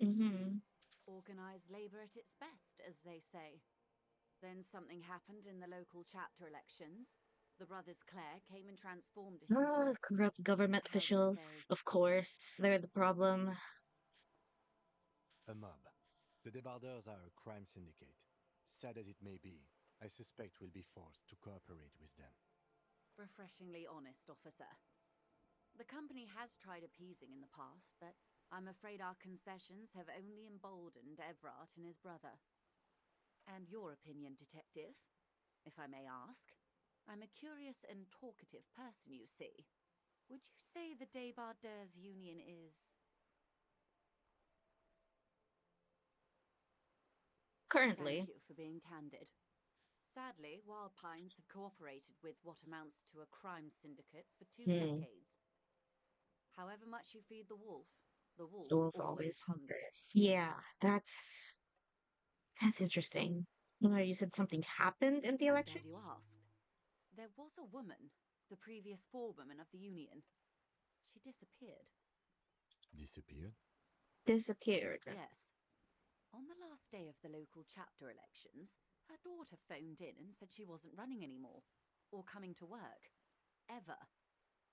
Mm-hmm. Organised labour at its best, as they say. Then something happened in the local chapter elections. The brothers Clare came and transformed it Ah, into, corrupt government how do you officials, say? of course. They're the problem. A mob. The Débardeurs are a crime syndicate. Sad as it may be, I suspect we'll be forced to cooperate with them. Refreshingly honest, officer. The company has tried appeasing in the past, but I'm afraid our concessions have only emboldened Evrat and his brother. And your opinion, Detective, if I may ask? I'm a curious and talkative person, you see. Would you say the Debardeurs Union is... Currently. Thank you for being candid. Sadly, Wild Pines have cooperated with what amounts to a crime syndicate for 2 decades. However much you feed the wolf Wolf always always hungers. hungers. Yeah, that's interesting. You said something happened in the I'm glad you elections? asked. There was a woman, the previous forewoman of the Union. She disappeared. Disappeared? Disappeared. Yes. On the last day of the local chapter elections, her daughter phoned in and said she wasn't running anymore, or coming to work. Ever.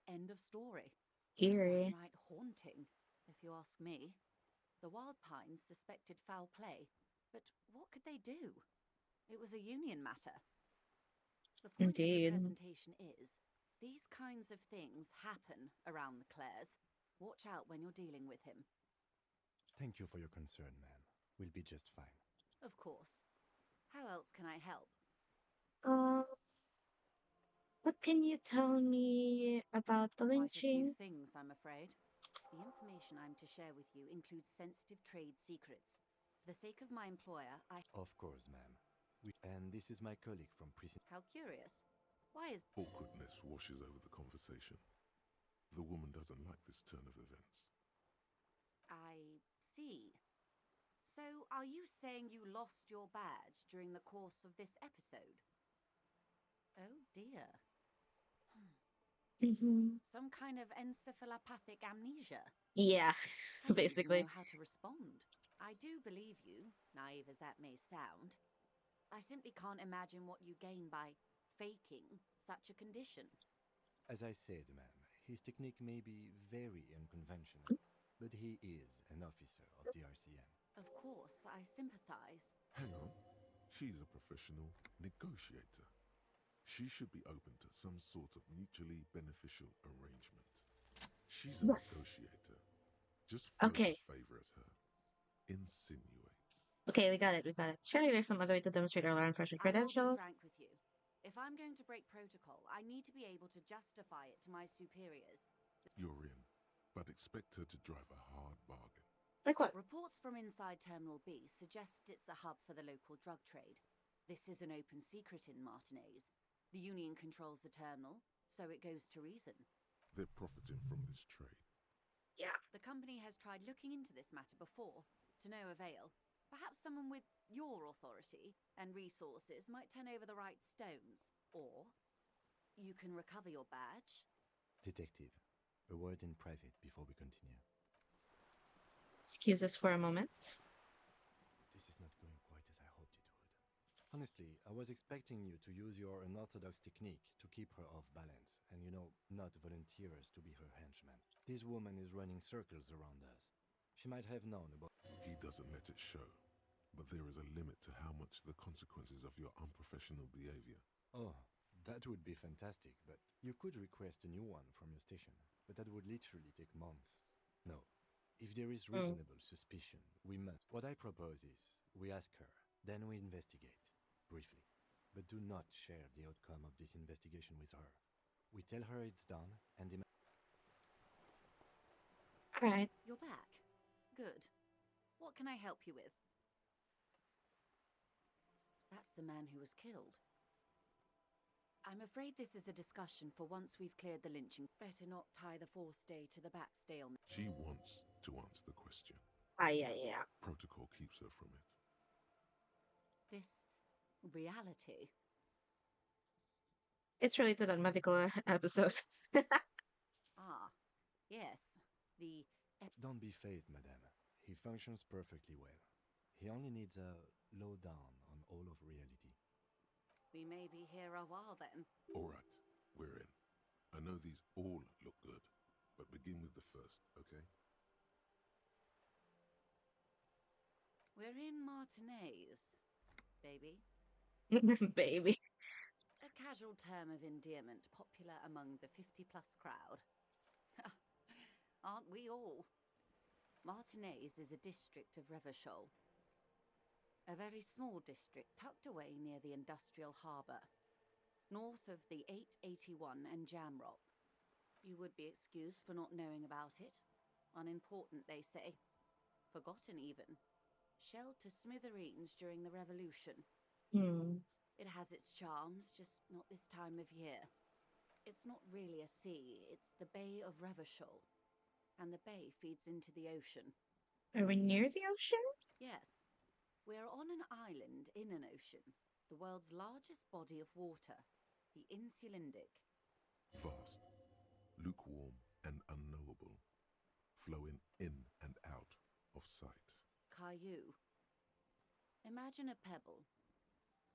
End of story. Eerie. Downright haunting, if you ask me. The Wild Pines suspected foul play, but what could they do? It was a union matter. The point of the Indeed. presentation is, these kinds of things happen around the Clares. Watch out when you're dealing with him. Thank you for your concern, ma'am. We'll be just fine. Of course. How else can I help? What can you tell me about the Quite a few lynching? things, I'm afraid. The information I'm to share with you includes sensitive trade secrets. For the sake of my employer, Of course, ma'am. And this is my colleague from precinct. How curious. Why is... Awkwardness washes over the conversation. The woman doesn't like this turn of events. I see. So, are you saying you lost your badge during the course of this episode? Oh dear. Some kind of encephalopathic amnesia. Yeah, I don't even basically. know how to respond. I do believe you, naive as that may sound. I simply can't imagine what you gain by faking such a condition. As I said, ma'am, his technique may be very unconventional, but he is an officer of the RCM. Of course, I sympathize. Hang on. She's a professional negotiator. She should be open to some sort of mutually beneficial arrangement. She's a Yes. negotiator. Just float a Okay. favor at her. Insinuate. Okay, we got it. Surely there's some other way to demonstrate our law enforcement I will be credentials. frank with you. If I'm going to break protocol, I need to be able to justify it to my superiors. You're in, but expect her to drive a hard bargain. Like what? Reports from inside Terminal B suggest it's a hub for the local drug trade. This is an open secret in Martinez. The Union controls the terminal, so it goes to reason. They're profiting from this trade. Yeah. The company has tried looking into this matter before, to no avail. Perhaps someone with your authority and resources might turn over the right stones. Or you can recover your badge. Detective, a word in private before we continue. Excuse us for a moment. This is not going quite as I hoped it would. Honestly, I was expecting you to use your unorthodox technique to keep her off balance and, not volunteer us to be her henchman. This woman is running circles around us. She might have known about... He doesn't let it show, but there is a limit to how much the consequences of your unprofessional behavior. Oh, that would be fantastic, but you could request a new one from your station, but that would literally take months. No. If there is reasonable suspicion, we must. What I propose is, we ask her, then we investigate, briefly. But do not share the outcome of this investigation with her. We tell her it's done, and Alright. You're back. Good. What can I help you with? That's the man who was killed. I'm afraid this is a discussion for once we've cleared the lynching. Better not tie the forestay to the backstay on... She wants to answer the question. Yeah. Protocol keeps her from it. This reality. It's related to that medical episode. Ah, yes. The... don't be phased, madame. He functions perfectly well. He only needs a lowdown on all of reality. We may be here a while then. Alright, we're in. I know these all look good, but begin with the first, okay? We're in Martinez, baby. Baby. A casual term of endearment popular among the 50-plus crowd. Aren't we all? Martinez is a district of Revachol, a very small district tucked away near the industrial harbour, north of the 881 and Jamrock. You would be excused for not knowing about it. Unimportant, they say. Forgotten, even. Shelled to smithereens during the Revolution. Hmm. It has its charms, just not this time of year. It's not really a sea, it's the Bay of Revachol. And the bay feeds into the ocean. Are we near the ocean? Yes. We're on an island in an ocean, the world's largest body of water, the Insulindic. Vast, lukewarm, and unknowable, flowing in and out of sight. Caillou. Imagine a pebble.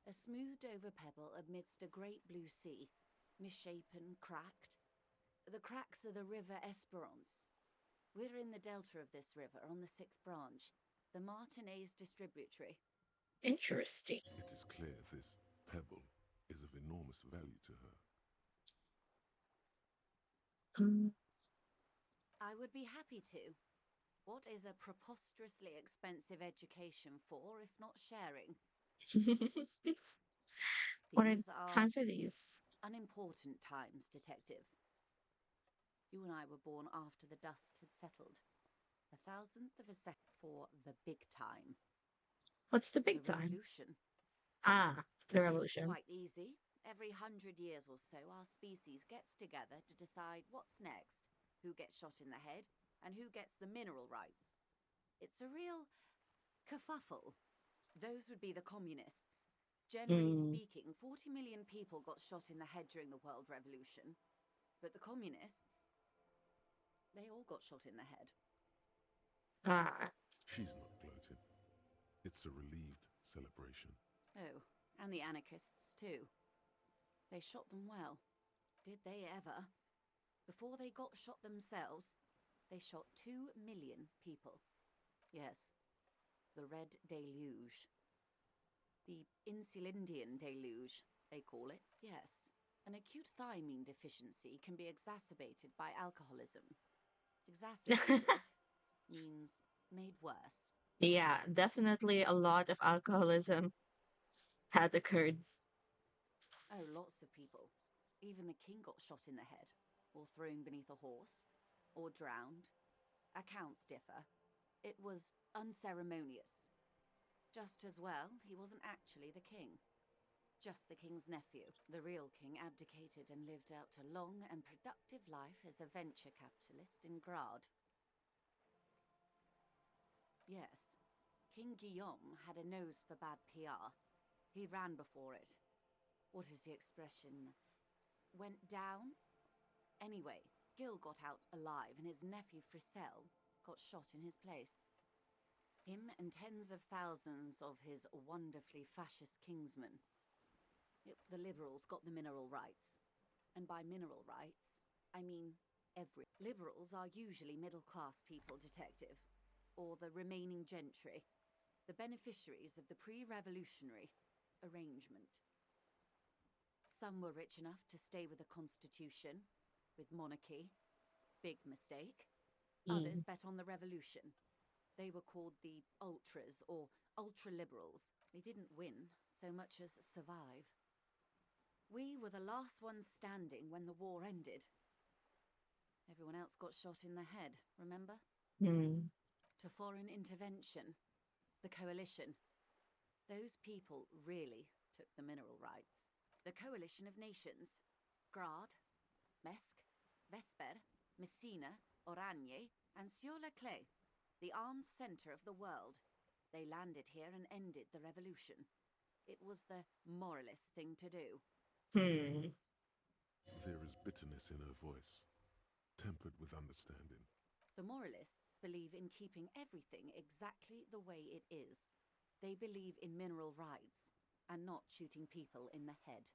A smoothed over pebble amidst a great blue sea, misshapen, cracked. The cracks are the river Esperance. We're in the delta of this river on the 6th branch, the Martinez distributary. Interesting. It is clear this pebble is of enormous value to her. I would be happy to. What is a preposterously expensive education for, if not sharing? What These are times are these? unimportant times, Detective. You and I were born after the dust had settled. 1,000th of a second for the big time. What's the big The time? revolution. Ah, the It's revolution. quite easy. Every 100 years or so, our species gets together to decide what's next, who gets shot in the head, and who gets the mineral rights. It's a real kerfuffle. Those would be the communists. Generally speaking, 40 million people got shot in the head during the World Revolution. But the communists, they all got shot in the head. Ah. She's not gloating. It's a relieved celebration. Oh, and the anarchists too. They shot them well. Did they ever? Before they got shot themselves, they shot 2 million people. Yes, the Red Deluge. The Insulindian Deluge, they call it. Yes, an acute thiamine deficiency can be exacerbated by alcoholism. Exacerbated means made worse. Yeah, definitely a lot of alcoholism had occurred. Oh, lots of people. Even the king got shot in the head, or thrown beneath a horse, or drowned. Accounts differ. It was unceremonious. Just as well, he wasn't actually the king. Just the king's nephew. The real king abdicated and lived out a long and productive life as a venture capitalist in Grad. Yes, King Guillaume had a nose for bad PR. He ran before it. What is the expression? Went down? Anyway, Gil got out alive and his nephew Frisell got shot in his place. Him and tens of thousands of his wonderfully fascist kingsmen. The liberals got the mineral rights. And by mineral rights, I mean every. Liberals are usually middle-class people, Detective. Or the remaining gentry. The beneficiaries of the pre-revolutionary arrangement. Some were rich enough to stay with the Constitution, with monarchy. Big mistake. Others bet on the revolution. They were called the ultras, or ultra-liberals. They didn't win so much as survive. We were the last ones standing when the war ended. Everyone else got shot in the head, remember? To foreign intervention. The coalition. Those people really took the mineral rights. The coalition of nations. Grad, Mesk, Vesper, Messina, Oranje, and Sur-le-Clay. The armed center of the world. They landed here and ended the revolution. It was the moralist thing to do. There is bitterness in her voice, tempered with understanding. The moralists believe in keeping everything exactly the way it is. They believe in mineral rights, and not shooting people in the head.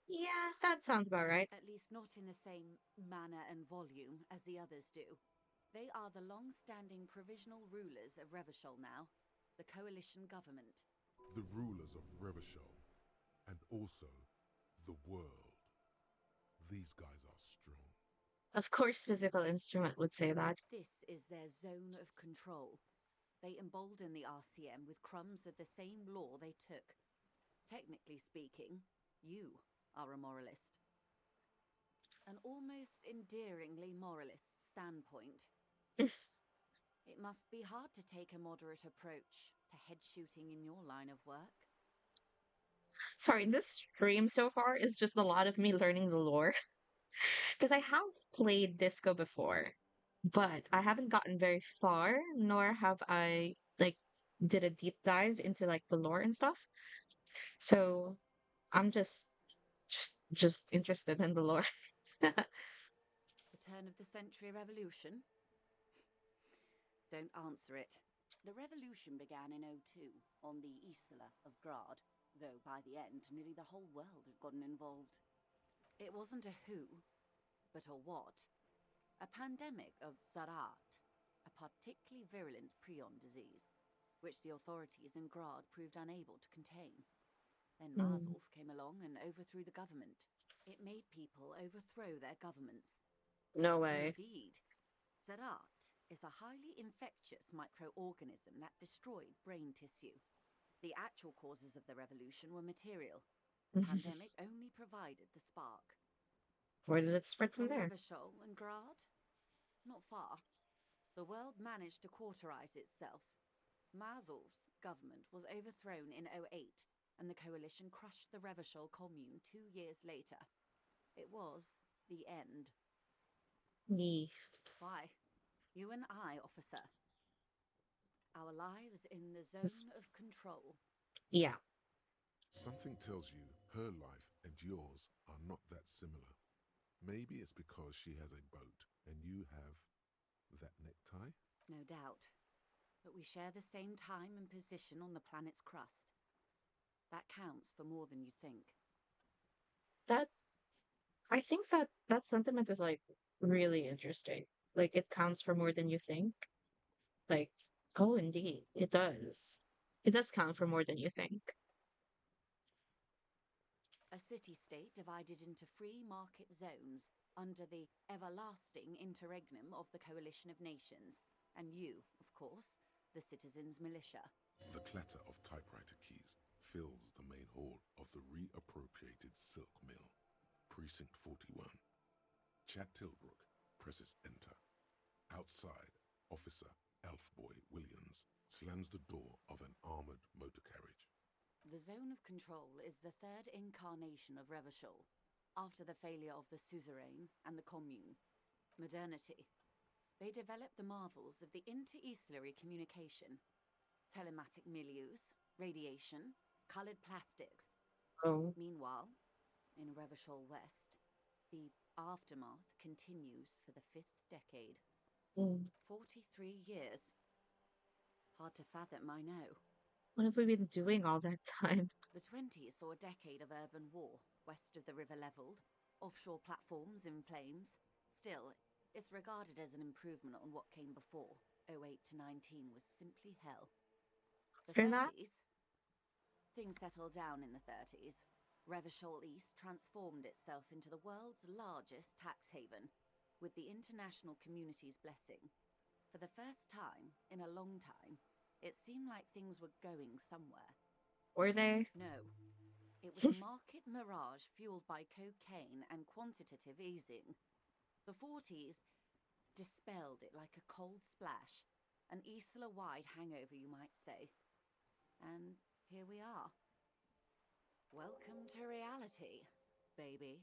Yeah, that sounds about right. At least not in the same manner and volume as the others do. They are the long-standing provisional rulers of Revachol now, the coalition government. The rulers of Revachol, and also the world. These guys are strong. Of course, physical instrument would say that. This is their zone of control. They embolden the RCM with crumbs of the same law they took. Technically speaking, you are a moralist. An almost endearingly moralist standpoint. It must be hard to take a moderate approach to head shooting in your line of work. Sorry, this stream so far is just a lot of me learning the lore. Because I have played Disco before, but I haven't gotten very far, nor have I like did a deep dive into like the lore and stuff. So I'm just interested in the lore. The turn of the century revolution? Don't answer it. The revolution began in '02 on the Isla of Grad, though by the end, nearly the whole world had gotten involved. It wasn't a who, but a what. A pandemic of Zarat, a particularly virulent prion disease, which the authorities in Grad proved unable to contain. Then Mm, Mazov came along and overthrew the government. It made people overthrow their governments. no way. Indeed, Zarat is a highly infectious microorganism that destroyed brain tissue. The actual causes of the revolution were material. The pandemic only provided the spark. Where did it spread from From there? Revachol and Grad? Not far. The world managed to cauterize itself. Mazov's government was overthrown in '08, and the coalition crushed the Revachol commune 2 years later. It was the end. Me. Why? You and I, officer. Our lives in the zone of control. Yeah. Something tells you her life and yours are not that similar. Maybe it's because she has a boat and you have that necktie? No doubt. But we share the same time and position on the planet's crust. That counts for more than you think. That I think that sentiment is like really interesting. Like it counts for more than you think. Like, oh, indeed, it does. It does count for more than you think. A city-state divided into free market zones under the everlasting interregnum of the Coalition of Nations, and you, of course, the citizens' militia. The clatter of typewriter keys fills the main hall of the reappropriated silk mill. Precinct 41. Chad Tilbrook presses enter. Outside, Officer Elfboy Williams slams the door of an armored motor carriage. The zone of control is the third incarnation of Revachol, after the failure of the suzerain and the commune. Modernity. They developed the marvels of the inter-eastlery communication. Telematic milieus, radiation, colored plastics. Oh, Meanwhile, in Revachol West, the aftermath continues for the 5th decade. mm. 43 years. Hard to fathom, I know. What have we been doing all that time? The 20s saw a decade of urban war, west of the river leveled, offshore platforms in flames. Still, it's regarded as an improvement on what came before. '08 to '19 was simply hell. The After that, 30s? Things settled down in the 30s. Revachol East transformed itself into the world's largest tax haven, with the international community's blessing. For the first time in a long time, it seemed like things were going somewhere. were they? No. It was a market mirage fueled by cocaine and quantitative easing. The 40s dispelled it like a cold splash, an Isla-wide hangover, you might say. And here we are. Welcome to reality, baby.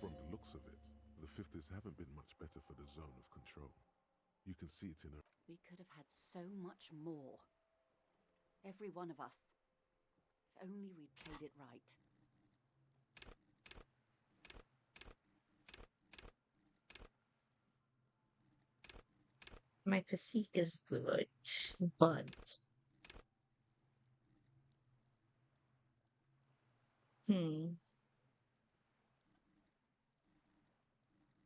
From the looks of it, the 50s haven't been much better for the zone of control. You can see it in her. We could have had so much more. Every one of us. If only we'd played it right. My physique is good, but hmm.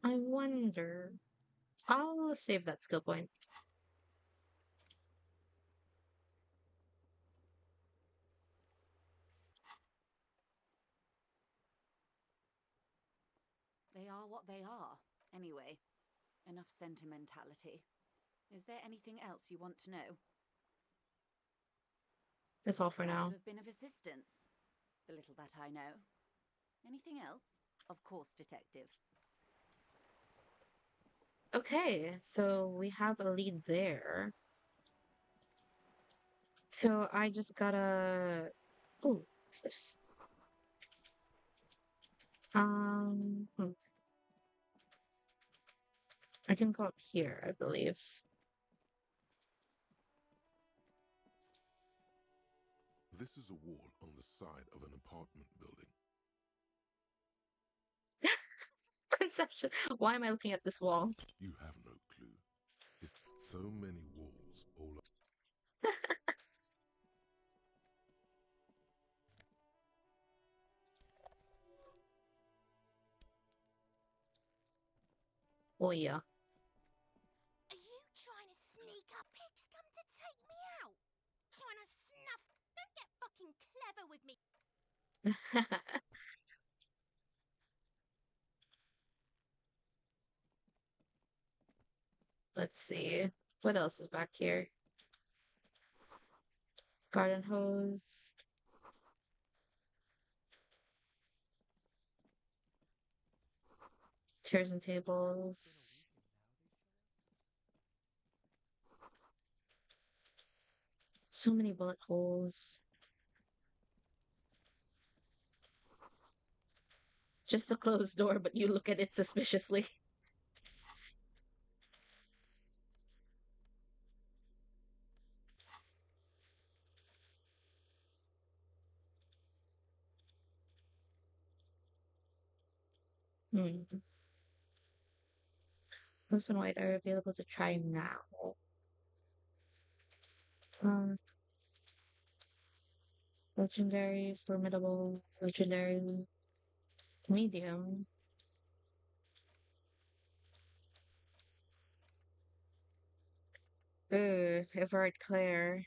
I wonder. I'll save that skill point. They are what they are. Anyway, enough sentimentality. Is there anything else you want to know? That's all for Glad now. to have been of assistance. The little that I know. Anything else? Of course, Detective. Okay, so we have a lead there. So I just gotta. Oh, what's this? Hmm. I can go up here, I believe. This is a wall on the side of an apartment building. Conception. Why am I looking at this wall? You have no clue. It's so many walls all Oh yeah. Are you trying to sneak up pigs come to take me out? Trying to snuff? Don't get fucking clever with me. Let's see. What else is back here? Garden hose. Chairs and tables. So many bullet holes. Just a closed door, but you look at it suspiciously. Hmm. Those and white are available to try now. Um, legendary, formidable, legendary, medium. Ugh, Everard Claire.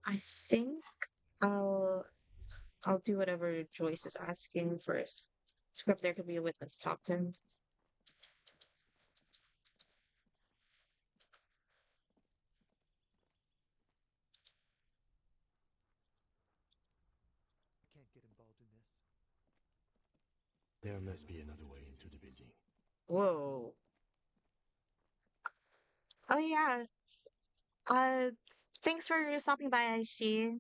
I think I'll I'll do whatever Joyce is asking first. Script there could be a witness. Talk to him. I can't get involved in this. There must be another way into the building. Whoa. Oh yeah. Uh, thanks for stopping by, Aishi.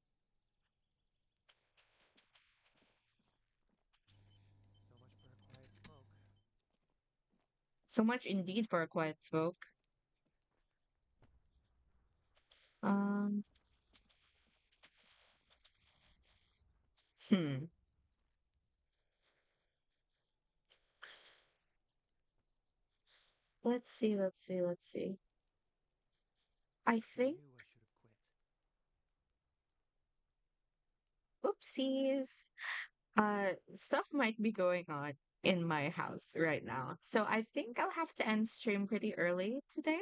So much for a quiet smoke. So much indeed for a quiet smoke. Um, hmm. Let's see, let's see, let's see. I I think, knew I should have quit. oopsies. Stuff might be going on in my house right now. So I think I'll have to end stream pretty early today.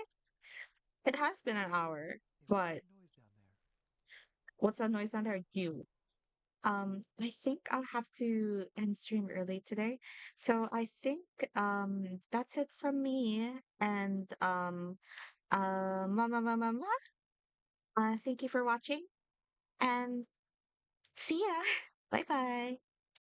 It has been an hour, Hey, what's but that noise down there? what's that noise down there? You. I think I'll have to end stream early today. So I think that's it from me. And mama mama mama. Thank you for watching and see ya. Bye bye.